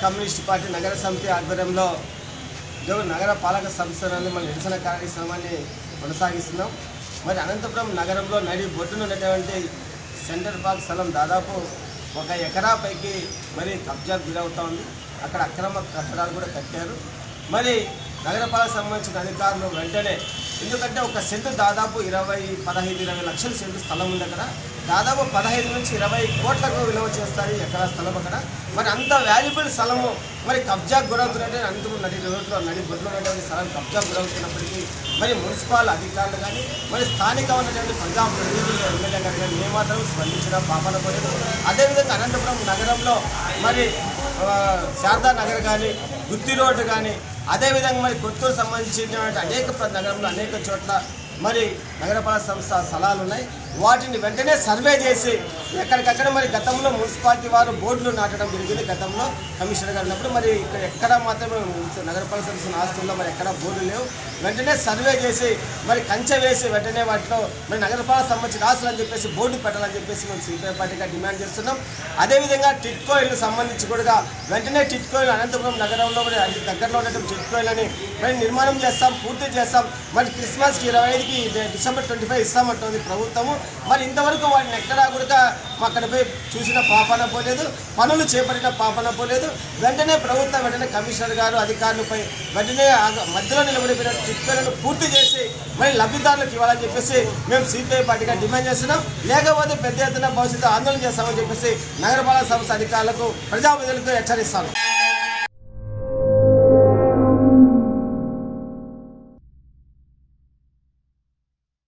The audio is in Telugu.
కమ్యూనిస్ట్ పార్టీ నగర సమితి ఆధ్వర్యంలో నగర పాలక సంస్థలను మన నిరసన కార్యక్రమాన్ని కొనసాగిస్తున్నాం. మరి అనంతపురం నగరంలో నడి బొట్టున ఉన్నటువంటి సెంటర్ పార్క్ స్థలం దాదాపు 1 ఎకరా పైకి మరి కబ్జాకు గురవుతూ ఉంది. అక్కడ అక్రమ కట్టడాలు కూడా కట్టారు. మరి నగరపాలక సంబంధించిన అధికారులు వెంటనే, ఎందుకంటే ఒక సెంటు దాదాపు 15-20 లక్షల సెంటు స్థలం ఉంది. అక్కడ దాదాపు 15 నుంచి 20 కోట్లకు విలువ చేస్తారు ఎకరా స్థలం అక్కడ. మరి అంత వాల్యుబుల్ స్థలము మరి కబ్జాకు గురవుతున్నట్టే అనంతపురం నడి రోడ్లో నడి బొడ్లో ఉన్నటువంటి స్థలం కబ్జాకు గురవుతున్నప్పటికీ మరి మున్సిపల్ అధికారులు కానీ మరి స్థానికంగా ఉన్నటువంటి ప్రజాప్రతినిధులు ఎమ్మెల్యే గారు కానీ ఏమాత్రం స్పందించిన పాపన పడలేదు. అదేవిధంగా అనంతపురం నగరంలో మరి శారదా నగర్ కానీ గుత్తి రోడ్డు కానీ అదేవిధంగా మరి కొత్తూరు సంబంధించినటువంటి అనేక నగరంలో అనేక చోట్ల మరి నగరపాలక సంస్థ స్థలాలు ఉన్నాయి. వాటిని వెంటనే సర్వే చేసి ఎక్కడికక్కడ మరి గతంలో మున్సిపాలిటీ వారు బోర్డులు నాటడం జరిగింది. గతంలో కమిషనర్ గారు ఉన్నప్పుడు మరి ఇక్కడ ఎక్కడ మాత్రమే నగరపాలక సంస్థ ఆస్తుల్లో మరి ఎక్కడ బోర్డులు లేవు. వెంటనే సర్వే చేసి మరి కంచె వేసి వెంటనే వాటిలో మరి నగరపాలక సంబంధించిన ఆస్తులు అని చెప్పేసి బోర్డు పెట్టాలని చెప్పేసి మేము సిపిఐ పార్టీగా డిమాండ్ చేస్తున్నాం. అదేవిధంగా టిట్కో ఇల్లు సంబంధించి కూడా వెంటనే టిట్కో ఇల్లు అనంతపురం నగరంలో మరి దగ్గరలో ఉన్నటువంటి టిట్కో ఇళ్ళని మరి నిర్మాణం చేస్తాం, పూర్తి చేస్తాం. మరి క్రిస్మస్కి 25కి డిసెంబర్ 25 ఇస్తామంటుంది ప్రభుత్వము. మరి ఇంతవరకు వాటిని ఎక్కడా కూడా అక్కడ పోయి చూసిన పాపన పోలేదు, పనులు చేపట్టిన పాపన పోలేదు. వెంటనే ప్రభుత్వం వెంటనే కమిషనర్ గారు అధికారులపై వెంటనే మధ్యలో నిలబడిపోయిన చిట్కలను పూర్తి చేసి మరి లబ్ధిదారులకు ఇవ్వాలని చెప్పేసి మేము సిపిఐ పార్టీగా డిమాండ్ చేస్తున్నాం. లేకపోతే పెద్ద ఎత్తున భవిష్యత్తు ఆందోళన చేస్తామని చెప్పేసి నగరపాలక సంస్థ అధికారులకు ప్రజాప్రతినిధులకు హెచ్చరిస్తాను.